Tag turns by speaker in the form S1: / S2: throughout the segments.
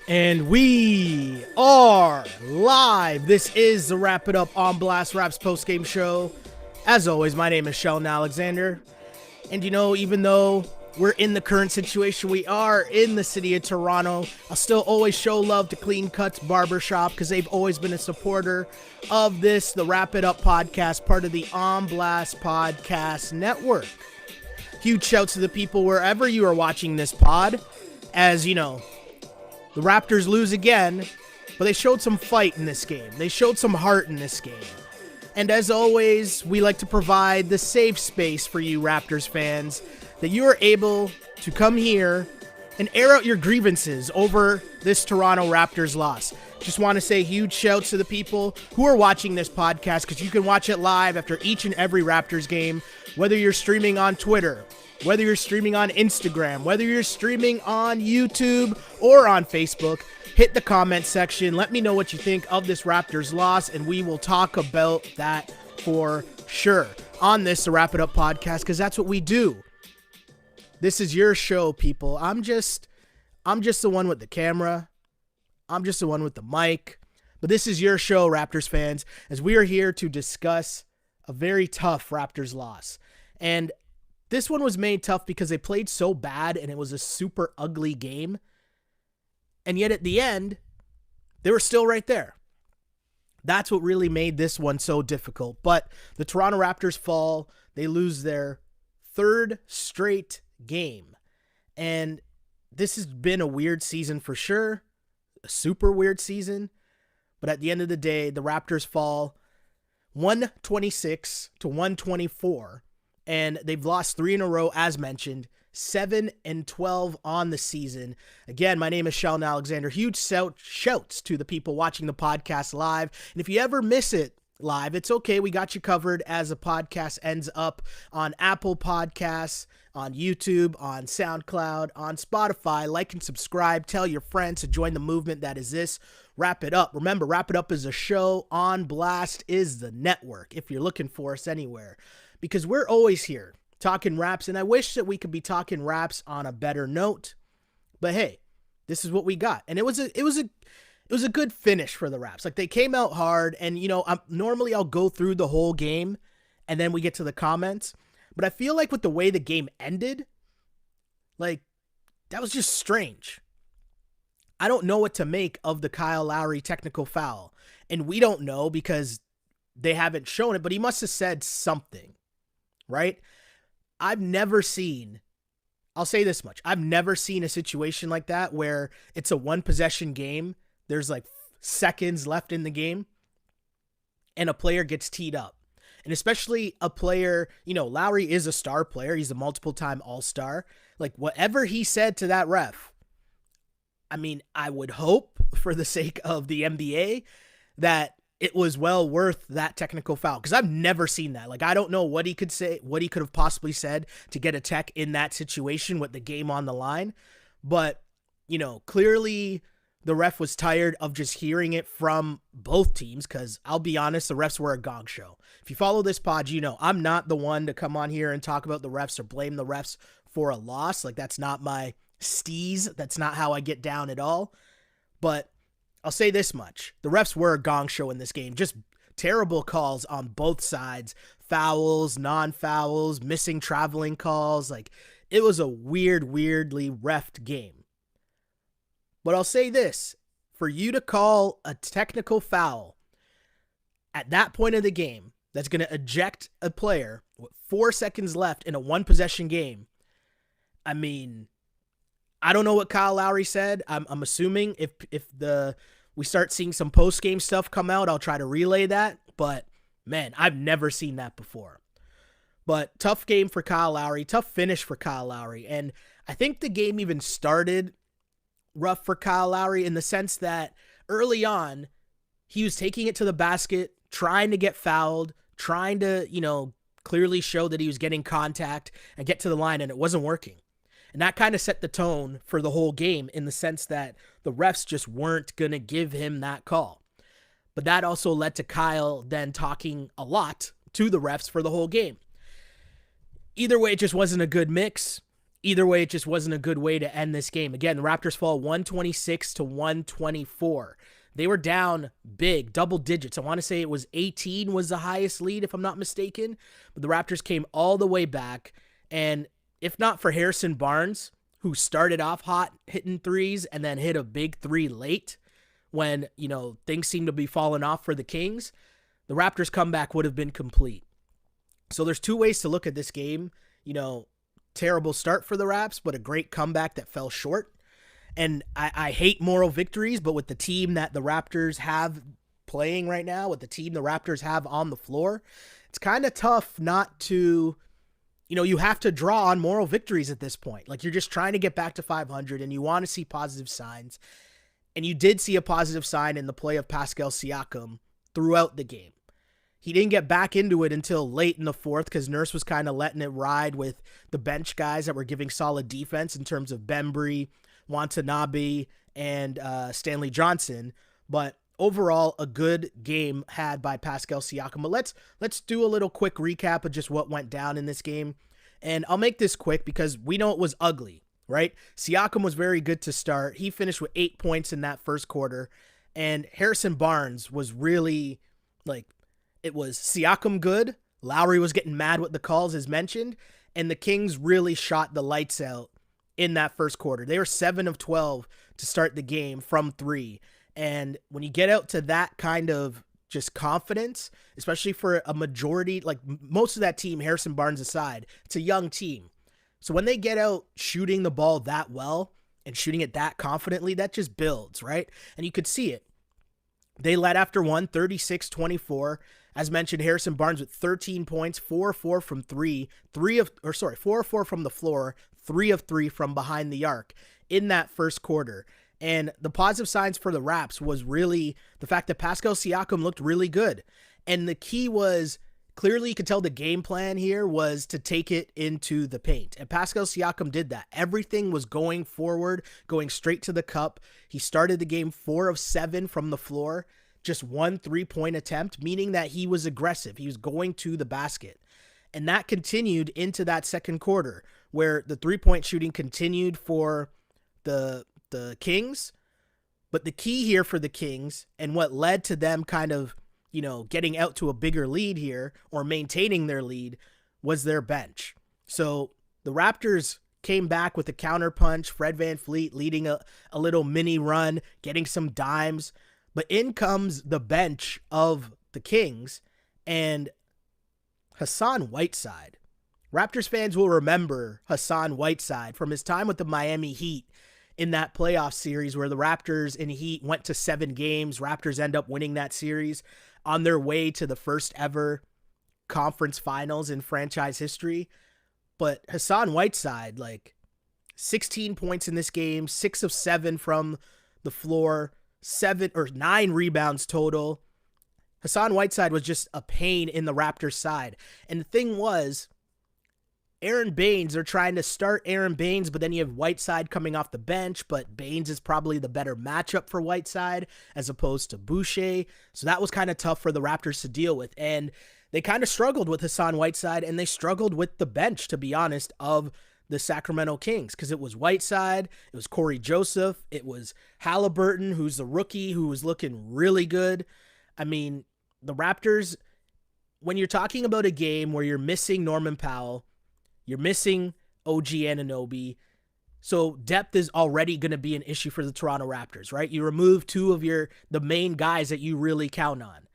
S1: And we are live. This is the Wrap It Up on Blast Raps postgame show. As always, my name is Sheldon Alexander. And even though we're in the current situation, we are in the city of Toronto, I'll still always show love to Clean Cuts Barbershop because they've always been a supporter of this, the Wrap It Up podcast, part of the On Blast Podcast Network. Huge shouts to the people wherever you are watching this pod. As the Raptors lose again, but they showed some fight in this game. They showed some heart in this game. And as always, we like to provide the safe space for you Raptors fans that you are able to come here and air out your grievances over this Toronto Raptors loss. Just want to say huge shouts to the people who are watching this podcast because you can watch it live after each and every Raptors game, whether you're streaming on Twitter, whether you're streaming on Instagram, whether you're streaming on YouTube or on Facebook. Hit the comment section. Let me know what you think of this Raptors loss, and we will talk about that for sure on this The Wrap It Up podcast, because that's what we do. This is your show, people. I'm just the one with the camera. I'm just the one with the mic. But this is your show, Raptors fans, as we are here to discuss a very tough Raptors loss. And this one was made tough because they played so bad and it was a super ugly game. And yet at the end, they were still right there. That's what really made this one so difficult. But the Toronto Raptors fall. They lose their third straight game. And this has been a weird season for sure. A super weird season. But at the end of the day, the Raptors fall 126 to 124. And they've lost 3 in a row, as mentioned, 7-12 on the season. Again, my name is Sheldon Alexander. Huge shouts to the people watching the podcast live. And if you ever miss it live, it's okay. We got you covered as the podcast ends up on Apple Podcasts, on YouTube, on SoundCloud, on Spotify. Like and subscribe. Tell your friends to join the movement that is this. Wrap It Up. Remember, Wrap It Up is a show. On Blast is the network, if you're looking for us anywhere. Because we're always here talking raps, and I wish that we could be talking raps on a better note. But hey, this is what we got, and it was a good finish for the Raps. Like, they came out hard, and normally I'll go through the whole game, and then we get to the comments. But I feel like with the way the game ended, like, that was just strange. I don't know what to make of the Kyle Lowry technical foul, and we don't know because they haven't shown it, but he must have said something. Right? I've never seen, I'll say this much, I've never seen a situation like that where it's a one possession game, there's like seconds left in the game, and a player gets teed up. And especially a player, Lowry is a star player, he's a multiple time all-star. Like, whatever he said to that ref, I mean, I would hope for the sake of the NBA that it was well worth that technical foul, because I've never seen that. Like, I don't know what he could say, what he could have possibly said to get a tech in that situation with the game on the line. But, clearly the ref was tired of just hearing it from both teams, because I'll be honest, the refs were a gong show. If you follow this pod, I'm not the one to come on here and talk about the refs or blame the refs for a loss. Like, that's not my steez. That's not how I get down at all. But I'll say this much. The refs were a gong show in this game. Just terrible calls on both sides. Fouls, non-fouls, missing traveling calls. Like, it was a weirdly reffed game. But I'll say this. For you to call a technical foul at that point of the game that's going to eject a player with 4 seconds left in a one-possession game, I mean, I don't know what Kyle Lowry said. I'm assuming if we start seeing some post-game stuff come out, I'll try to relay that. But, man, I've never seen that before. But tough game for Kyle Lowry. Tough finish for Kyle Lowry. And I think the game even started rough for Kyle Lowry in the sense that early on, he was taking it to the basket, trying to get fouled, trying to, clearly show that he was getting contact and get to the line, and it wasn't working. And that kind of set the tone for the whole game in the sense that the refs just weren't going to give him that call. But that also led to Kyle then talking a lot to the refs for the whole game. Either way, it just wasn't a good mix. either way, it just wasn't a good way to end this game. Again, the Raptors fall 126 to 124. They were down big, double digits. I want to say it was 18 was the highest lead, if I'm not mistaken. But the Raptors came all the way back. And if not for Harrison Barnes, who started off hot hitting threes and then hit a big three late when, things seemed to be falling off for the Kings, the Raptors' comeback would have been complete. So there's two ways to look at this game. Terrible start for the Raps, but a great comeback that fell short. And I hate moral victories, but with the team that the Raptors have playing right now, with the team the Raptors have on the floor, it's kind of tough not to, you have to draw on moral victories at this point. Like, you're just trying to get back to 500 and you want to see positive signs. And you did see a positive sign in the play of Pascal Siakam throughout the game. He didn't get back into it until late in the fourth because Nurse was kind of letting it ride with the bench guys that were giving solid defense in terms of Bembry, Watanabe, and Stanley Johnson. But overall, a good game had by Pascal Siakam. But let's do a little quick recap of just what went down in this game. And I'll make this quick because we know it was ugly, right? Siakam was very good to start. He finished with 8 points in that first quarter. And Harrison Barnes was really, it was Siakam good. Lowry was getting mad with the calls, as mentioned. And the Kings really shot the lights out in that first quarter. They were 7 of 12 to start the game from 3. And when you get out to that kind of just confidence, especially for a majority, like most of that team, Harrison Barnes aside, it's a young team. So when they get out shooting the ball that well and shooting it that confidently, that just builds, right? And you could see it. They led after one, 36-24. As mentioned, Harrison Barnes with 13 points, 4-4 from 4-4 from the floor, 3 of 3 from behind the arc in that first quarter. And the positive signs for the Raps was really the fact that Pascal Siakam looked really good. And the key was, clearly you could tell the game plan here was to take it into the paint. And Pascal Siakam did that. Everything was going forward, going straight to the cup. He started the game 4 of 7 from the floor, just 1 3-point attempt, meaning that he was aggressive. He was going to the basket. And that continued into that second quarter, where the 3-point shooting continued for the Kings. But the key here for the Kings, and what led to them kind of, getting out to a bigger lead here or maintaining their lead, was their bench. So the Raptors came back with a counterpunch, Fred VanVleet leading a little mini run, getting some dimes. But in comes the bench of the Kings and Hassan Whiteside. Raptors fans will remember Hassan Whiteside from his time with the Miami Heat in that playoff series where the Raptors and Heat went to 7 games. Raptors end up winning that series on their way to the first ever conference finals in franchise history. But Hassan Whiteside, 16 points in this game, 6 of 7 from the floor, 9 rebounds total. Hassan Whiteside was just a pain in the Raptors side. And the thing was, Aaron Baines, they're trying to start Aaron Baines, but then you have Whiteside coming off the bench, but Baines is probably the better matchup for Whiteside as opposed to Boucher. So that was kind of tough for the Raptors to deal with. And they kind of struggled with Hassan Whiteside, and they struggled with the bench, to be honest, of the Sacramento Kings, because it was Whiteside, it was Corey Joseph, it was Halliburton, who's the rookie, who was looking really good. I mean, the Raptors, when you're talking about a game where you're missing Norman Powell, you're missing OG Anunoby, so depth is already going to be an issue for the Toronto Raptors, right? You remove 2 of the main guys that you really count on.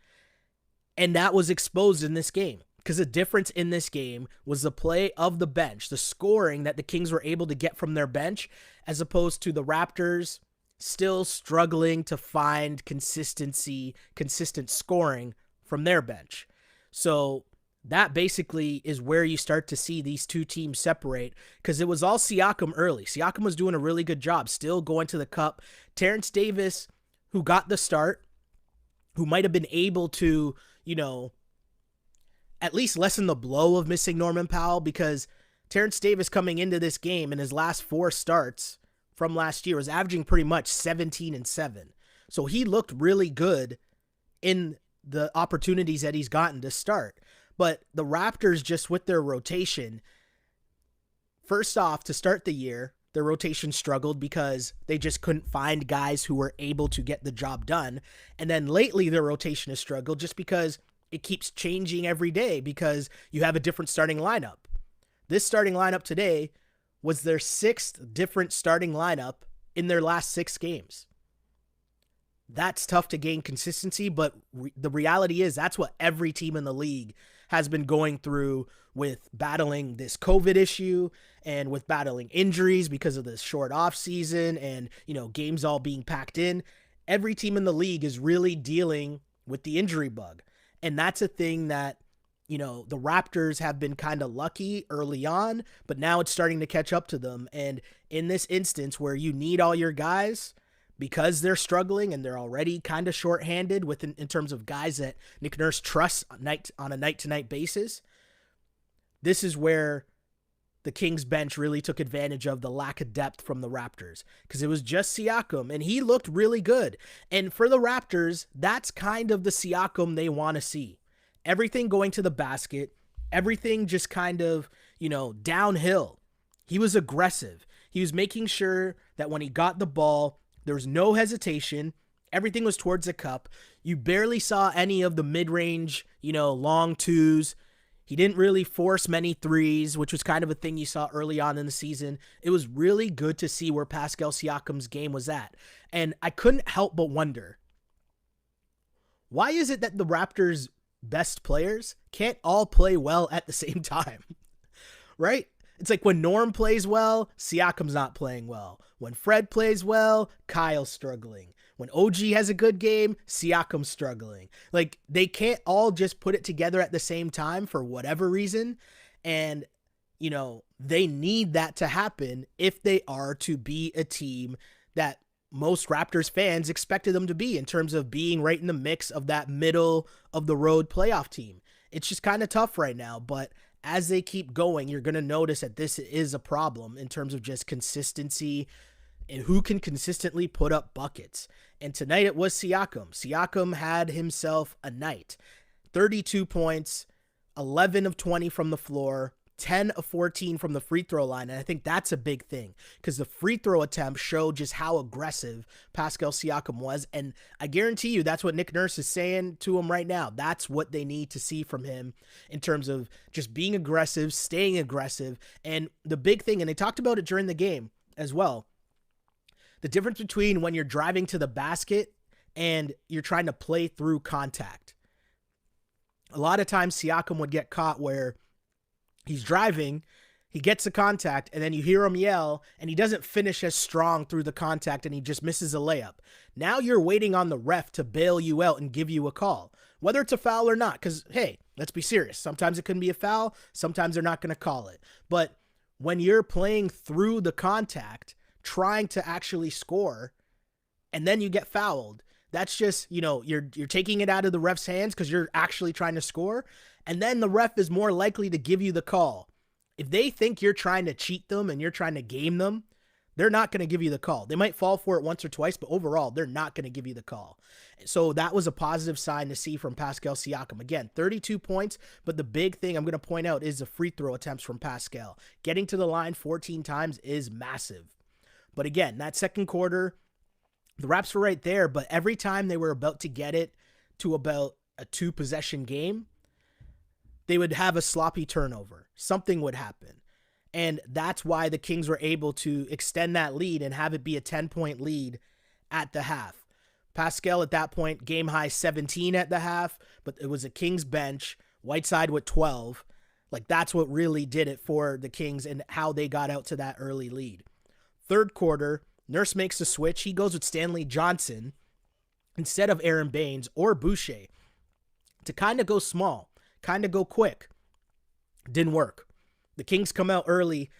S1: And that was exposed in this game, because the difference in this game was the play of the bench, the scoring that the Kings were able to get from their bench, as opposed to the Raptors still struggling to find consistent scoring from their bench. So that basically is where you start to see these two teams separate, because it was all Siakam early. Siakam was doing a really good job, still going to the cup. Terrence Davis, who got the start, who might have been able to, at least lessen the blow of missing Norman Powell, because Terrence Davis coming into this game in his last 4 starts from last year was averaging pretty much 17 and 7. So he looked really good in the opportunities that he's gotten to start. But the Raptors, just with their rotation, First off, to start the year, their rotation struggled because they just couldn't find guys who were able to get the job done. And then lately, their rotation has struggled just because it keeps changing every day because you have a different starting lineup. This starting lineup today was their 6th different starting lineup in their last 6 games. That's tough to gain consistency, but the reality is that's what every team in the league has been going through with battling this COVID issue and with battling injuries because of this short off season and, games all being packed in. Every team in the league is really dealing with the injury bug. And that's a thing that, the Raptors have been kind of lucky early on, but now it's starting to catch up to them. And in this instance where you need all your guys because they're struggling and they're already kind of shorthanded in terms of guys that Nick Nurse trusts on a night-to-night basis, this is where the Kings bench really took advantage of the lack of depth from the Raptors because it was just Siakam and he looked really good. And for the Raptors, that's kind of the Siakam they want to see. Everything going to the basket, everything just kind of, downhill. He was aggressive. He was making sure that when he got the ball, there was no hesitation. Everything was towards the cup. You barely saw any of the mid-range, long twos. He didn't really force many threes, which was kind of a thing you saw early on in the season. It was really good to see where Pascal Siakam's game was at. And I couldn't help but wonder, why is it that the Raptors' best players can't all play well at the same time? Right? It's like when Norm plays well, Siakam's not playing well. When Fred plays well, Kyle's struggling. When OG has a good game, Siakam's struggling. Like, they can't all just put it together at the same time for whatever reason. And, they need that to happen if they are to be a team that most Raptors fans expected them to be in terms of being right in the mix of that middle of the road playoff team. It's just kind of tough right now, but as they keep going, you're going to notice that this is a problem in terms of just consistency and who can consistently put up buckets. And tonight it was Siakam. Siakam had himself a night. 32 points, 11 of 20 from the floor, 10 of 14 from the free throw line. And I think that's a big thing because the free throw attempt showed just how aggressive Pascal Siakam was. And I guarantee you that's what Nick Nurse is saying to him right now. That's what they need to see from him in terms of just being aggressive, staying aggressive. And the big thing, and they talked about it during the game as well, the difference between when you're driving to the basket and you're trying to play through contact. A lot of times Siakam would get caught where he's driving, he gets the contact, and then you hear him yell, and he doesn't finish as strong through the contact, and he just misses a layup. Now you're waiting on the ref to bail you out and give you a call, whether it's a foul or not, because, hey, let's be serious. Sometimes it can be a foul. Sometimes they're not going to call it. But when you're playing through the contact, trying to actually score, and then you get fouled, that's just, you're taking it out of the ref's hands because you're actually trying to score, and then the ref is more likely to give you the call. If they think you're trying to cheat them and you're trying to game them, they're not going to give you the call. They might fall for it once or twice, but overall, they're not going to give you the call. So that was a positive sign to see from Pascal Siakam. Again, 32 points, but the big thing I'm going to point out is the free throw attempts from Pascal. Getting to the line 14 times is massive. But again, that second quarter, the Raps were right there, but every time they were about to get it to about a 2-possession game, they would have a sloppy turnover. Something would happen. And that's why the Kings were able to extend that lead and have it be a 10-point lead at the half. Pascal at that point, game high 17 at the half, but it was a Kings bench, Whiteside with 12. Like, that's what really did it for the Kings and how they got out to that early lead. Third quarter, Nurse makes a switch. He goes with Stanley Johnson instead of Aaron Baines or Boucher to kind of go small, kind of go quick. Didn't work. The Kings come out early,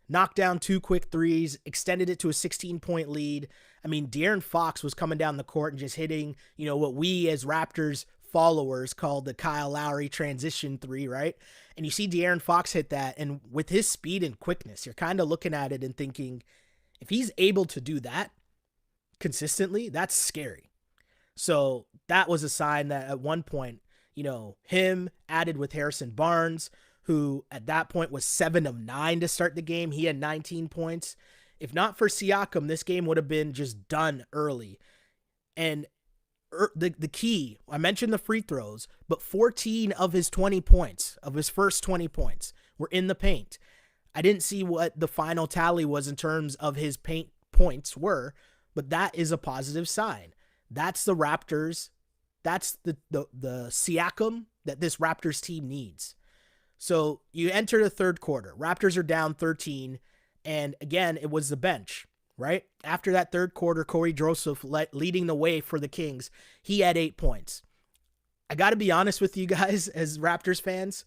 S1: knocked down 2 quick threes, extended it to a 16-point lead. I mean, De'Aaron Fox was coming down the court and just hitting, what we as Raptors followers call the Kyle Lowry transition 3, right? And you see De'Aaron Fox hit that, and with his speed and quickness, you're kind of looking at it and thinking, if he's able to do that consistently, that's scary. So that was a sign that at one point, him added with Harrison Barnes, who at that point was 7 of 9 to start the game. He had 19 points. If not for Siakam, this game would have been just done early. And the key, I mentioned the free throws, but 14 of his 20 points, of his first 20 points, were in the paint. I didn't see what the final tally was in terms of his paint points were, but that is a positive sign. That's the Raptors. That's the Siakam that this Raptors team needs. So you enter the third quarter. Raptors are down 13, and again, it was the bench, right? After that third quarter, Corey Joseph leading the way for the Kings. He had 8 points. I got to be honest with you guys as Raptors fans.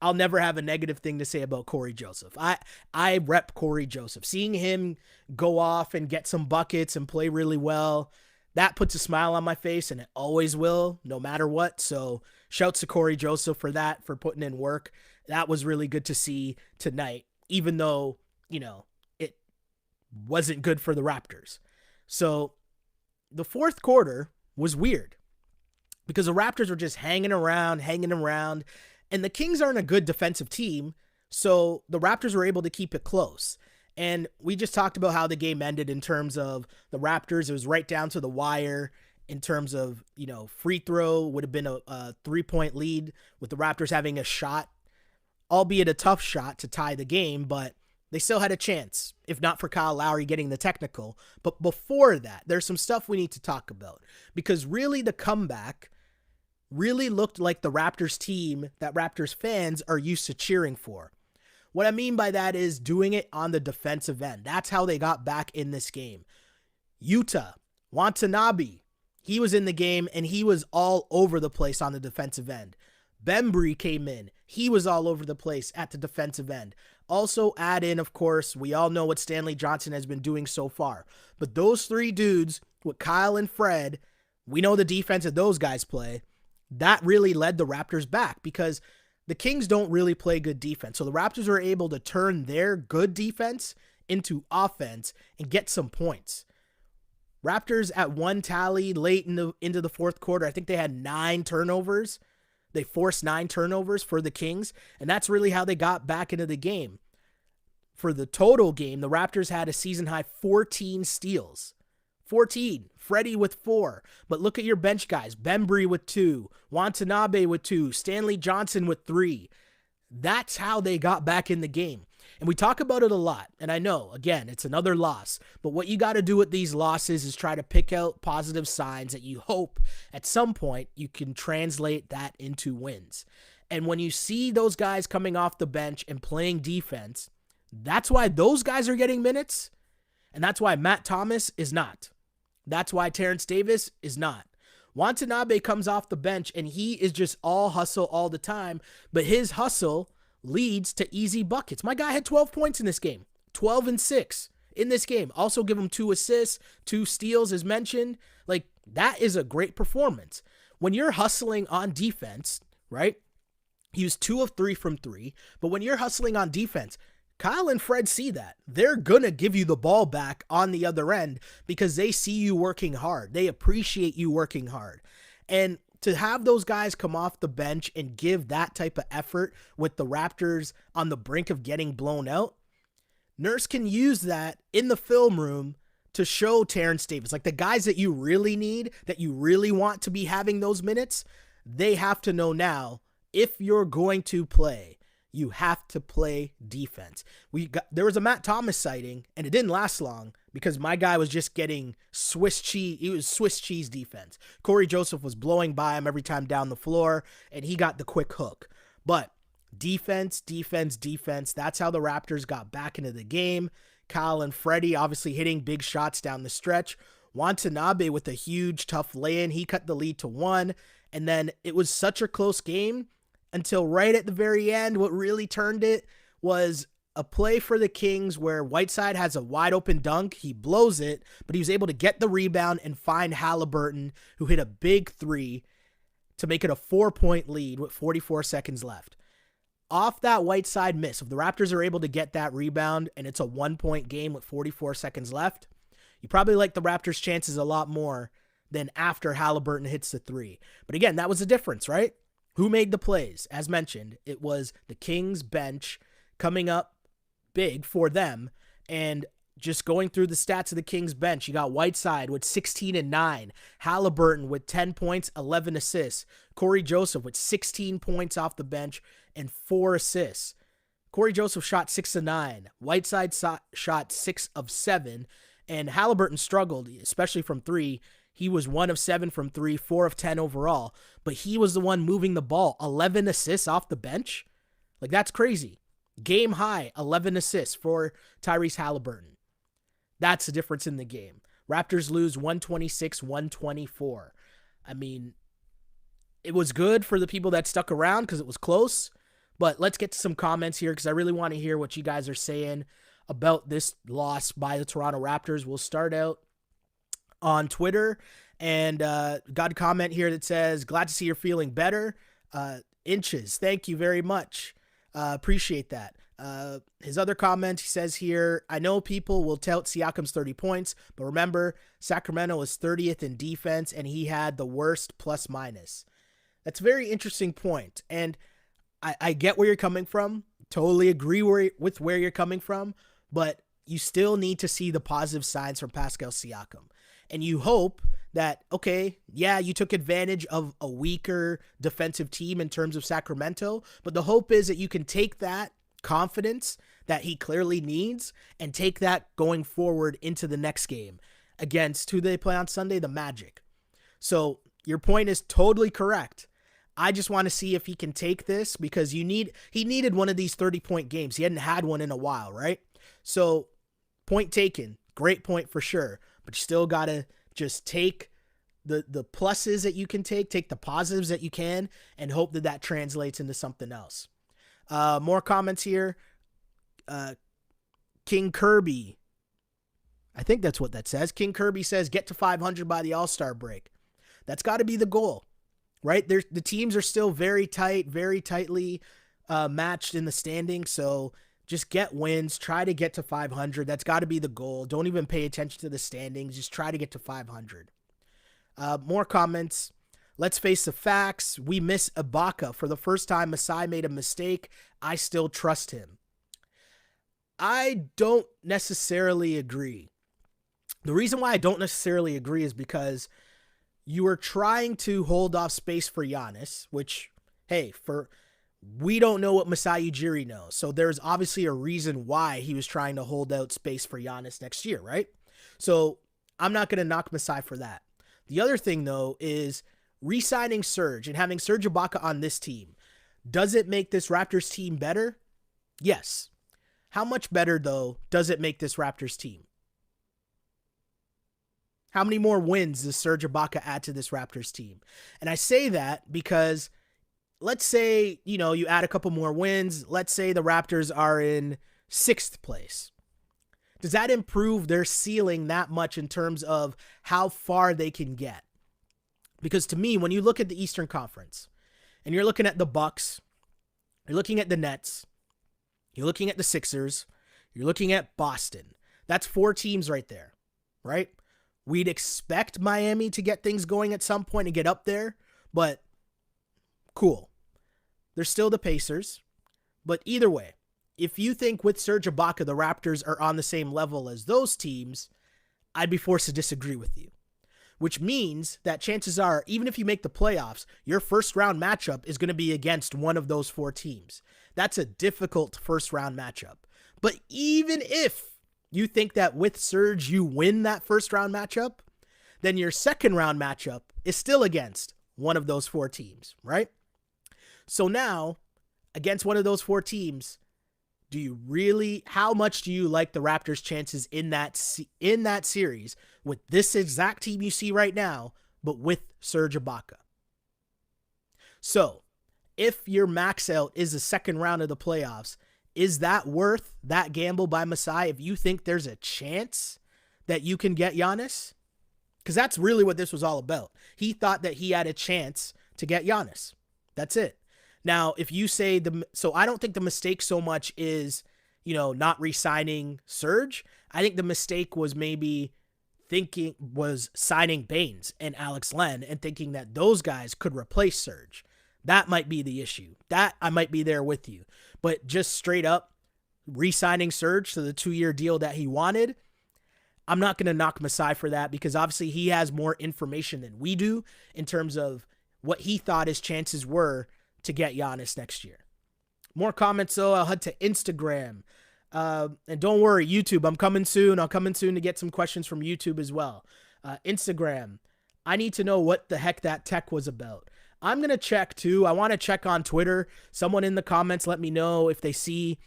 S1: I'll never have a negative thing to say about Corey Joseph. I rep Corey Joseph. Seeing him go off and get some buckets and play really well, that puts a smile on my face, and it always will, no matter what. So shouts to Corey Joseph for that, for putting in work. That was really good to see tonight, even though, it wasn't good for the Raptors. So the fourth quarter was weird because the Raptors were just hanging around, and the Kings aren't a good defensive team, so the Raptors were able to keep it close. And we just talked about how the game ended in terms of the Raptors. It was right down to the wire in terms of, free throw would have been a 3-point lead with the Raptors having a shot, albeit a tough shot to tie the game, but they still had a chance, if not for Kyle Lowry getting the technical. But before that, there's some stuff we need to talk about, because really the comeback really looked like the Raptors team that Raptors fans are used to cheering for. What I mean by that is doing it on the defensive end. That's how they got back in this game. Yuta Watanabe, he was in the game and he was all over the place on the defensive end. Bembry came in. He was all over the place at the defensive end. Also add in, of course, we all know what Stanley Johnson has been doing so far. But those three dudes, with Kyle and Fred, we know the defense that those guys play. That really led the Raptors back because the Kings don't really play good defense. So the Raptors were able to turn their good defense into offense and get some points. Raptors at one tally late into the fourth quarter, I think they had 9 turnovers. They forced 9 turnovers for the Kings, and that's really how they got back into the game. For the total game, the Raptors had a season-high 14 steals. 14. Freddie with 4. But look at your bench guys. Bembry with 2. Watanabe with 2. Stanley Johnson with 3. That's how they got back in the game. And we talk about it a lot. And I know, again, it's another loss. But what you got to do with these losses is try to pick out positive signs that you hope at some point you can translate that into wins. And when you see those guys coming off the bench and playing defense, that's why those guys are getting minutes. And that's why Matt Thomas is not. That's why Terrence Davis is not. Watanabe comes off the bench and he is just all hustle all the time, but his hustle leads to easy buckets. My guy had 12 points in this game, 12 and 6 in this game. Also give him 2 assists, 2 steals as mentioned. Like, that is a great performance. When you're hustling on defense, right? He was 2 of 3 from 3, but when you're hustling on defense, Kyle and Fred see that. They're going to give you the ball back on the other end because they see you working hard. They appreciate you working hard. And to have those guys come off the bench and give that type of effort with the Raptors on the brink of getting blown out, Nurse can use that in the film room to show Terrence Davis. Like, the guys that you really need, that you really want to be having those minutes, they have to know now, if you're going to play, you have to play defense. There was a Matt Thomas sighting, and it didn't last long because my guy was just getting Swiss cheese. It was Swiss cheese defense. Corey Joseph was blowing by him every time down the floor, and he got the quick hook. But defense. That's how the Raptors got back into the game. Kyle and Freddie obviously hitting big shots down the stretch. Watanabe with a huge, tough lay-in. He cut the lead to 1. And then it was such a close game until right at the very end. What really turned it was a play for the Kings where Whiteside has a wide open dunk. He blows it, but he was able to get the rebound and find Halliburton, who hit a big 3 to make it a 4-point lead with 44 seconds left. Off that Whiteside miss, if the Raptors are able to get that rebound and it's a 1-point game with 44 seconds left, you probably like the Raptors' chances a lot more than after Halliburton hits the 3. But again, that was the difference, right? Who made the plays? As mentioned, it was the Kings bench coming up big for them. And just going through the stats of the Kings bench, you got Whiteside with 16 and 9, Halliburton with 10 points, 11 assists, Corey Joseph with 16 points off the bench and 4 assists. Corey Joseph shot 6 of 9, Whiteside shot 6 of 7, and Halliburton struggled, especially from 3. He was 1 of 7 from 3, 4 of 10 overall, but he was the one moving the ball. 11 assists off the bench? Like, that's crazy. Game high, 11 assists for Tyrese Halliburton. That's the difference in the game. Raptors lose 126-124. I mean, it was good for the people that stuck around because it was close, but let's get to some comments here because I really want to hear what you guys are saying about this loss by the Toronto Raptors. We'll start out on Twitter, and got a comment here that says, glad to see you're feeling better. Inches, thank you very much. Appreciate that. His other comment, he says here, I know people will tout Siakam's 30 points, but remember, Sacramento was 30th in defense, and he had the worst plus minus. That's a very interesting point, and I get where you're coming from. Totally agree with where you're coming from, but you still need to see the positive signs from Pascal Siakam. And you hope that, okay, yeah, you took advantage of a weaker defensive team in terms of Sacramento, but the hope is that you can take that confidence that he clearly needs and take that going forward into the next game against who they play on Sunday, the Magic. So your point is totally correct. I just want to see if he can take this because he needed one of these 30-point games. He hadn't had one in a while, right? So point taken, great point for sure, but you still got to just take the pluses that you can take the positives that you can, and hope that that translates into something else. More comments here. King Kirby. I think that's what that says. King Kirby says, get to 500 by the All-Star break. That's got to be the goal, right? The teams are still very tight, very tightly matched in the standings. So just get wins. Try to get to 500. That's got to be the goal. Don't even pay attention to the standings. Just try to get to 500. More comments. Let's face the facts. We miss Ibaka. For the first time, Masai made a mistake. I still trust him. I don't necessarily agree. The reason why I don't necessarily agree is because you are trying to hold off space for Giannis, which, hey, we don't know what Masai Ujiri knows. So there's obviously a reason why he was trying to hold out space for Giannis next year, right? So I'm not going to knock Masai for that. The other thing, though, is re-signing Serge and having Serge Ibaka on this team. Does it make this Raptors team better? Yes. How much better, though, does it make this Raptors team? How many more wins does Serge Ibaka add to this Raptors team? And I say that because let's say, you add a couple more wins. Let's say the Raptors are in 6th place. Does that improve their ceiling that much in terms of how far they can get? Because to me, when you look at the Eastern Conference and you're looking at the Bucks, you're looking at the Nets, you're looking at the Sixers, you're looking at Boston. That's 4 teams right there, right? We'd expect Miami to get things going at some point and get up there, but cool. They're still the Pacers. But either way, if you think with Serge Ibaka, the Raptors are on the same level as those teams, I'd be forced to disagree with you. Which means that chances are, even if you make the playoffs, your first round matchup is going to be against one of those 4 teams. That's a difficult first round matchup. But even if you think that with Serge you win that first round matchup, then your second round matchup is still against one of those 4 teams, right? So now, against one of those 4 teams, how much do you like the Raptors' chances in that series with this exact team you see right now, but with Serge Ibaka? So, if your max out is the second round of the playoffs, is that worth that gamble by Masai if you think there's a chance that you can get Giannis? Because that's really what this was all about. He thought that he had a chance to get Giannis. That's it. Now, if you say so I don't think the mistake so much is, not re-signing Serge. I think the mistake was signing Baines and Alex Len and thinking that those guys could replace Serge. That might be the issue. That I might be there with you. But just straight up re-signing Serge to the 2-year deal that he wanted, I'm not going to knock Masai for that because obviously he has more information than we do in terms of what he thought his chances were to get Giannis next year. More comments, though. I'll head to Instagram. And don't worry, YouTube, I'm coming soon. I'll come in soon to get some questions from YouTube as well. Instagram, I need to know what the heck that tech was about. I'm going to check, too. I want to check on Twitter. Someone in the comments let me know if they see,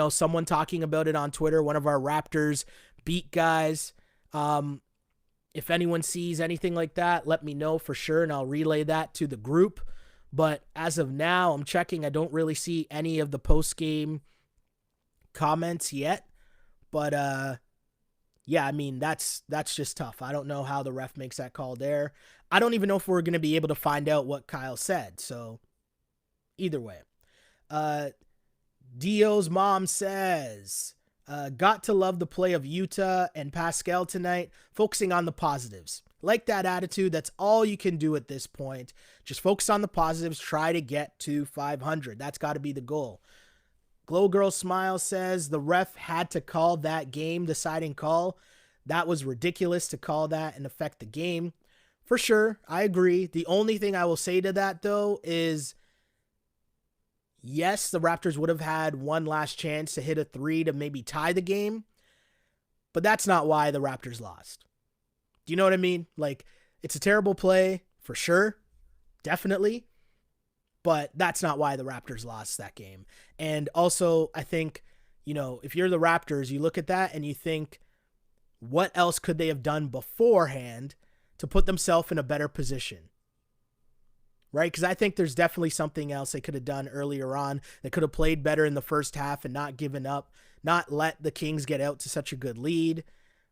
S1: someone talking about it on Twitter, one of our Raptors beat guys. If anyone sees anything like that, let me know for sure, and I'll relay that to the group. But as of now, I'm checking. I don't really see any of the post-game comments yet. But, yeah, I mean, that's just tough. I don't know how the ref makes that call there. I don't even know if we're going to be able to find out what Kyle said. So, either way. Dio's mom says, got to love the play of Utah and Pascal tonight, focusing on the positives. Like that attitude, that's all you can do at this point. Just focus on the positives, try to get to 500. That's got to be the goal. Glow Girl Smile says the ref had to call that game deciding call. That was ridiculous to call that and affect the game. For sure, I agree. The only thing I will say to that, though, is yes, the Raptors would have had one last chance to hit a 3 to maybe tie the game, but that's not why the Raptors lost. Do you know what I mean? Like, it's a terrible play, for sure, definitely, but that's not why the Raptors lost that game. And also, I think, if you're the Raptors, you look at that and you think, what else could they have done beforehand to put themselves in a better position? Right? Because I think there's definitely something else they could have done earlier on. They could have played better in the first half and not given up, not let the Kings get out to such a good lead.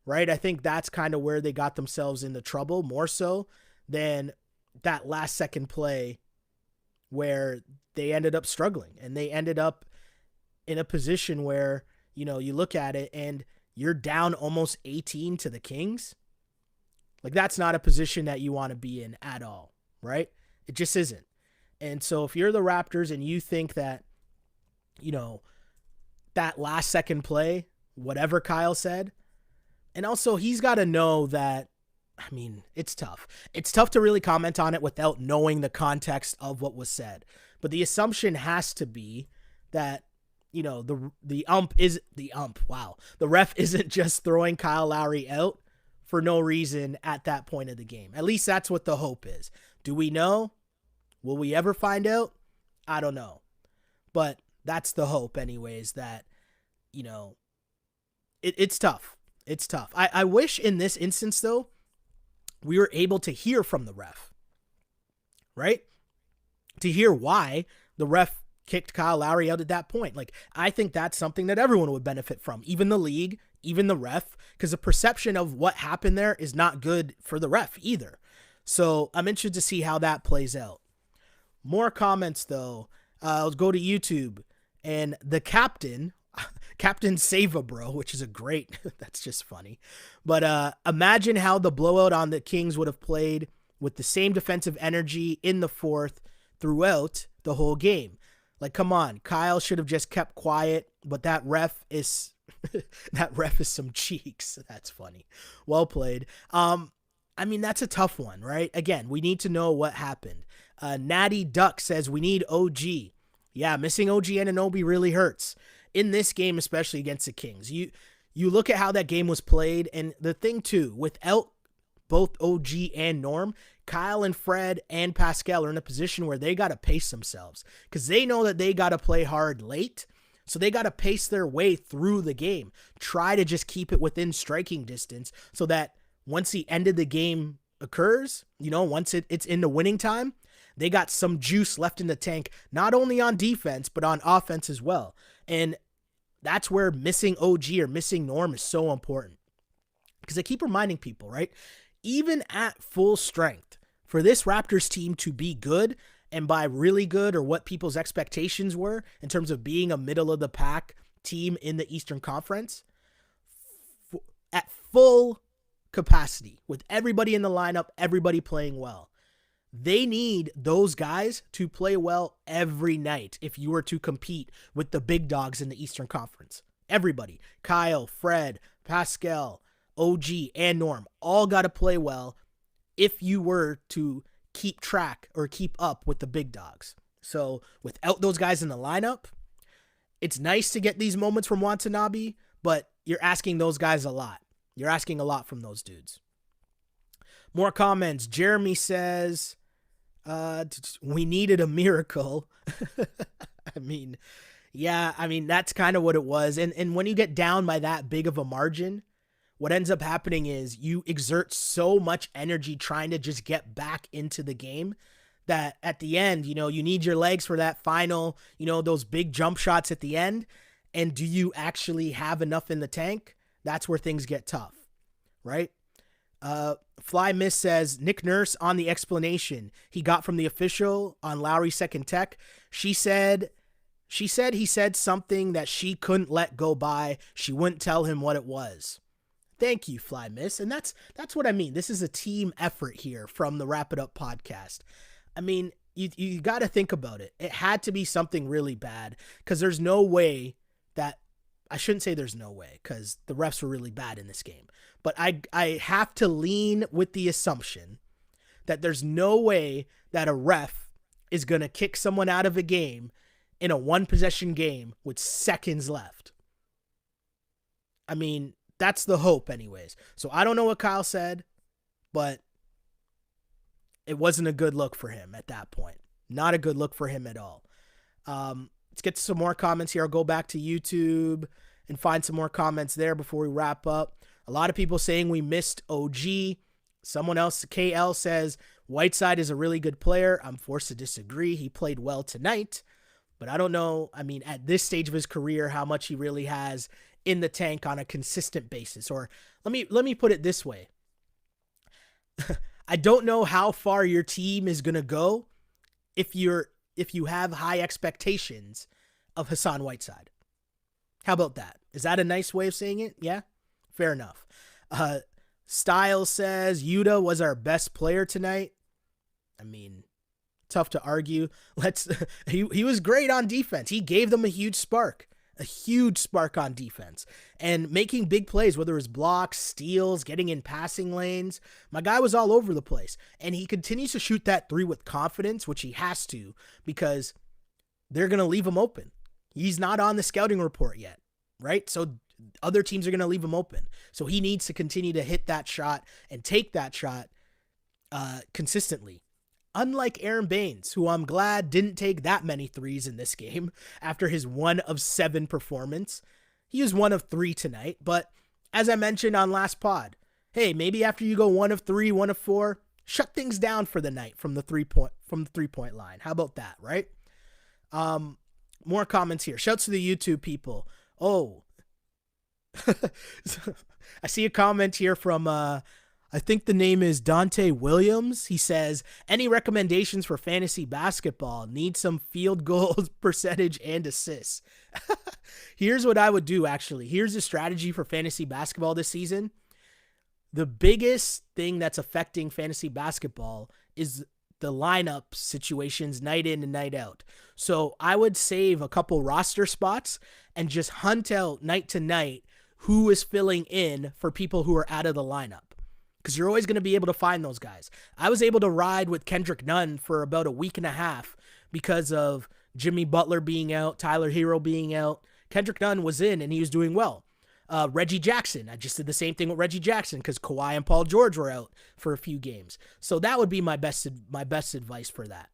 S1: Right? I think that's kind of where they got themselves into trouble, more so than that last second play where they ended up struggling. And they ended up in a position where, you look at it and you're down almost 18 to the Kings. Like, that's not a position that you want to be in at all. Right? It just isn't. And so if you're the Raptors and you think that, that last second play, whatever Kyle said, and also he's got to know that, I mean, it's tough. It's tough to really comment on it without knowing the context of what was said. But the assumption has to be that, the ump is the ump. Wow. The ref isn't just throwing Kyle Lowry out for no reason at that point of the game. At least that's what the hope is. Do we know? Will we ever find out? I don't know. But that's the hope anyways, that, it's tough. It's tough. I wish in this instance, though, we were able to hear from the ref, right? To hear why the ref kicked Kyle Lowry out at that point. Like, I think that's something that everyone would benefit from, even the league, even the ref, because the perception of what happened there is not good for the ref either. So I'm interested to see how that plays out. More comments, though. I'll go to YouTube, and the Captain Sava Bro, which is a great, that's just funny. But imagine how the blowout on the Kings would have played with the same defensive energy in the fourth throughout the whole game. Like, come on, Kyle should have just kept quiet, but that ref is some cheeks. That's funny. Well played. I mean, that's a tough one, right? Again, we need to know what happened. Natty Duck says we need OG. Yeah, missing OG Anunoby really hurts. In this game, especially against the Kings. You look at how that game was played, and the thing, too, without both OG and Norm, Kyle and Fred and Pascal are in a position where they got to pace themselves because they know that they got to play hard late, so they got to pace their way through the game. Try to just keep it within striking distance so that once the end of the game occurs, once it's in the winning time, they got some juice left in the tank, not only on defense, but on offense as well. And that's where missing OG or missing Norm is so important. Because I keep reminding people, right? Even at full strength, for this Raptors team to be good, and by really good or what people's expectations were in terms of being a middle-of-the-pack team in the Eastern Conference, at full capacity, with everybody in the lineup, everybody playing well, They need those guys to play well every night if you were to compete with the big dogs in the Eastern Conference. Everybody, Kyle, Fred, Pascal, OG, and Norm, all got to play well if you were to keep track or keep up with the big dogs. So without those guys in the lineup, it's nice to get these moments from Watanabe, but you're asking those guys a lot. You're asking a lot from those dudes. More comments. Jeremy says, we needed a miracle. That's kind of what it was. And when you get down by that big of a margin, what ends up happening is you exert so much energy trying to just get back into the game that at the end, you need your legs for that final, those big jump shots at the end. And do you actually have enough in the tank? That's where things get tough, right? Fly Miss says, Nick Nurse on the explanation he got from the official on Lowry's second tech. She said he said something that she couldn't let go by. She wouldn't tell him what it was. Thank you, Fly Miss. And that's what I mean. This is a team effort here from the Wrap It Up podcast. I mean, you got to think about it. It had to be something really bad because there's no way that, I shouldn't say there's no way because the refs were really bad in this game. But I have to lean with the assumption that there's no way that a ref is going to kick someone out of a game in a one-possession game with seconds left. I mean, that's the hope anyways. So I don't know what Kyle said, but it wasn't a good look for him at that point. Not a good look for him at all. Let's get to some more comments here. I'll go back to YouTube and find some more comments there before we wrap up. A lot of people saying we missed OG. Someone else, KL, says Whiteside is a really good player. I'm forced to disagree. He played well tonight, but I don't know. I mean, at this stage of his career, how much he really has in the tank on a consistent basis. Or let me put it this way. I don't know how far your team is going to go if you have high expectations of Hassan Whiteside. How about that? Is that a nice way of saying it? Yeah, fair enough. Styles says Yuta was our best player tonight. I mean, tough to argue. He was great on defense. He gave them a huge spark on defense and making big plays, whether it was blocks, steals, getting in passing lanes. My guy was all over the place, and he continues to shoot that three with confidence, which he has to because they're going to leave him open. He's not on the scouting report yet, right? So other teams are going to leave him open. So he needs to continue to hit that shot and take that shot consistently. Unlike Aaron Baines, who I'm glad didn't take that many threes in this game after his 1 of 7 performance. He was 1 of 3 tonight, but as I mentioned on last pod, hey, maybe after you go 1 of 3, 1 of 4, shut things down for the night from the 3-point line. How about that, right? More comments here. Shouts to the YouTube people. Oh, I see a comment here from, I think the name is Dante Williams. He says, any recommendations for fantasy basketball? Need some field goals percentage and assists. Here's what I would do, actually. Here's the strategy for fantasy basketball this season. The biggest thing that's affecting fantasy basketball is the lineup situations night in and night out. So I would save a couple roster spots and just hunt out night to night who is filling in for people who are out of the lineup. Because you're always going to be able to find those guys. I was able to ride with Kendrick Nunn for about a week and a half because of Jimmy Butler being out, Tyler Hero being out. Kendrick Nunn was in and he was doing well. Reggie Jackson, I just did the same thing with Reggie Jackson because Kawhi and Paul George were out for a few games. So that would be my best advice for that.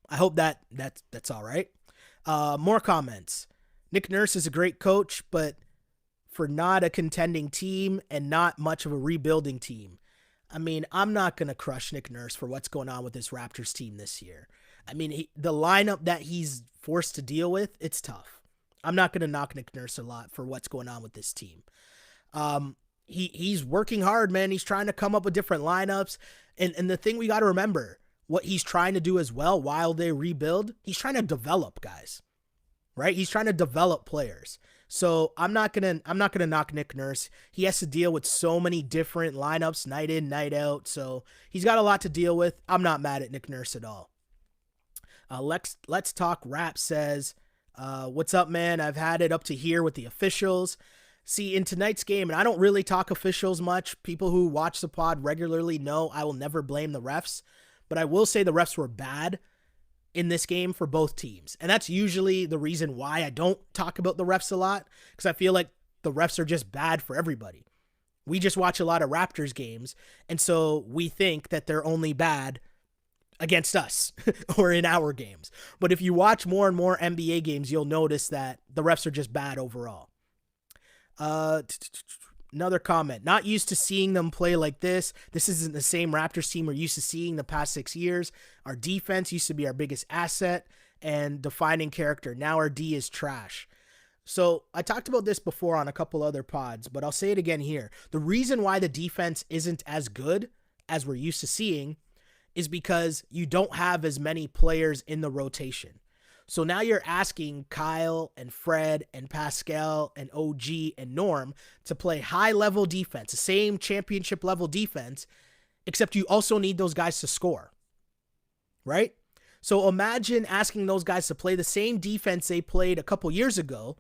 S1: I hope that's all right. More comments. Nick Nurse is a great coach, but for not a contending team and not much of a rebuilding team. I mean, I'm not going to crush Nick Nurse for what's going on with this Raptors team this year. I mean, the lineup that he's forced to deal with, it's tough. I'm not going to knock Nick Nurse a lot for what's going on with this team. He's working hard, man. He's trying to come up with different lineups. And the thing we got to remember, what he's trying to do as well while they rebuild, he's trying to develop guys, right? He's trying to develop players. So I'm not gonna knock Nick Nurse. He has to deal with so many different lineups, night in, night out. So he's got a lot to deal with. I'm not mad at Nick Nurse at all. Let's Talk Rap says, what's up, man? I've had it up to here with the officials. See, in tonight's game, and I don't really talk officials much. People who watch the pod regularly know I will never blame the refs, but I will say the refs were bad in this game for both teams. And that's usually the reason why I don't talk about the refs a lot, because I feel like the refs are just bad for everybody. We just watch a lot of Raptors games, and so we think that they're only bad against us or in our games. But if you watch more and more NBA games, you'll notice that the refs are just bad overall. Another comment. Not used to seeing them play like this. This isn't the same Raptors team we're used to seeing the past 6 years. Our defense used to be our biggest asset and defining character. Now our D is trash. So I talked about this before on a couple other pods, but I'll say it again here. The reason why the defense isn't as good as we're used to seeing is because you don't have as many players in the rotation. So now you're asking Kyle and Fred and Pascal and OG and Norm to play high-level defense, the same championship-level defense, except you also need those guys to score, right? So imagine asking those guys to play the same defense they played a couple years ago,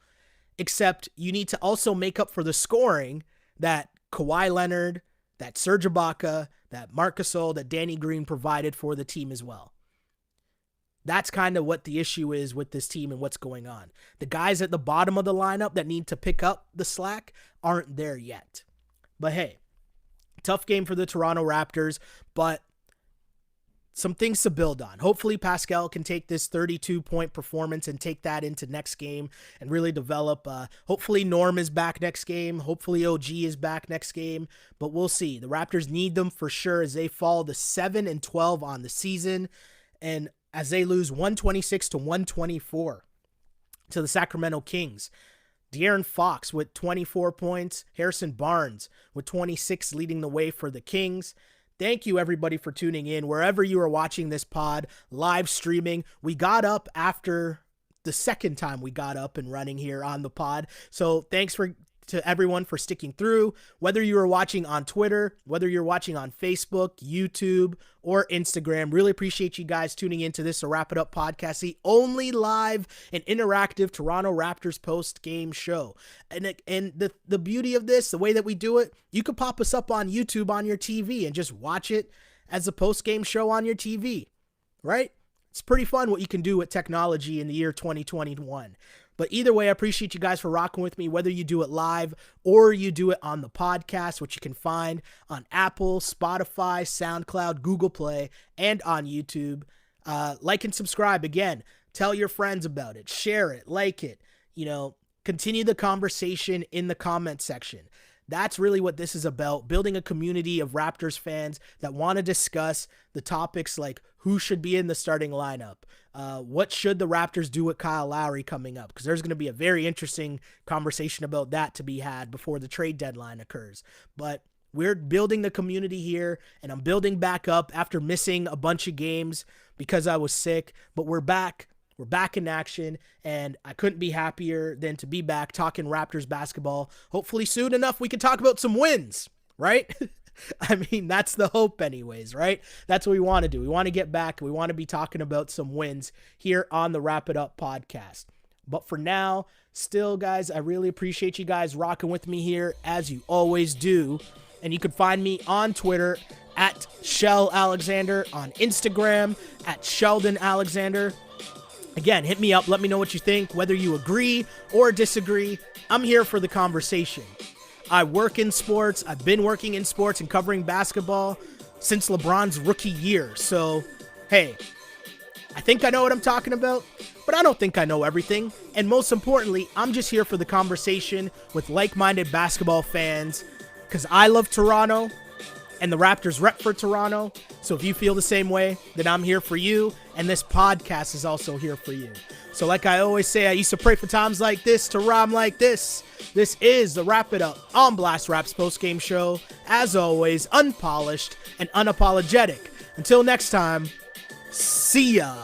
S1: except you need to also make up for the scoring that Kawhi Leonard, that Serge Ibaka, that Marc Gasol, that Danny Green provided for the team as well. That's kind of what the issue is with this team and what's going on. The guys at the bottom of the lineup that need to pick up the slack aren't there yet. But hey, tough game for the Toronto Raptors, but some things to build on. Hopefully Pascal can take this 32-point performance and take that into next game and really develop. Hopefully Norm is back next game. Hopefully OG is back next game, but we'll see. The Raptors need them for sure as they fall to 7-12 on the season, and as they lose 126-124 to the Sacramento Kings. De'Aaron Fox with 24 points, Harrison Barnes with 26 leading the way for the Kings. Thank you, everybody, for tuning in. Wherever you are watching this pod, live streaming, we got up after the second time we got up and running here on the pod. So thanks to everyone for sticking through, whether you are watching on Twitter, whether you're watching on Facebook, YouTube, or Instagram. Really appreciate you guys tuning into this Wrap It Up podcast, the only live and interactive Toronto Raptors post-game show. And the beauty of this, the way that we do it, you could pop us up on YouTube on your TV and just watch it as a post-game show on your TV, right? It's pretty fun what you can do with technology in the year 2021. But either way, I appreciate you guys for rocking with me, whether you do it live or you do it on the podcast, which you can find on Apple, Spotify, SoundCloud, Google Play, and on YouTube. Like and subscribe. Again, tell your friends about it. Share it. Like it. Continue the conversation in the comment section. That's really what this is about, building a community of Raptors fans that want to discuss the topics like who should be in the starting lineup, what should the Raptors do with Kyle Lowry coming up, because there's going to be a very interesting conversation about that to be had before the trade deadline occurs. But we're building the community here, and I'm building back up after missing a bunch of games because I was sick, but we're back. We're back in action, and I couldn't be happier than to be back talking Raptors basketball. Hopefully soon enough we can talk about some wins, right? I mean, that's the hope anyways, right? That's what we want to do. We want to get back. We want to be talking about some wins here on the Wrap It Up podcast. But for now, still, guys, I really appreciate you guys rocking with me here, as you always do. And you can find me on Twitter at Shell Alexander, on Instagram at Sheldon Alexander. Again, hit me up. Let me know what you think, whether you agree or disagree. I'm here for the conversation. I work in sports. I've been working in sports and covering basketball since LeBron's rookie year. So, hey, I think I know what I'm talking about, but I don't think I know everything. And most importantly, I'm just here for the conversation with like-minded basketball fans because I love Toronto and the Raptors rep for Toronto. So if you feel the same way, then I'm here for you, and this podcast is also here for you. So like I always say, I used to pray for times like this to rhyme like this. This is the Wrap It Up on Blast Raps post-game show. As always, unpolished and unapologetic. Until next time, see ya.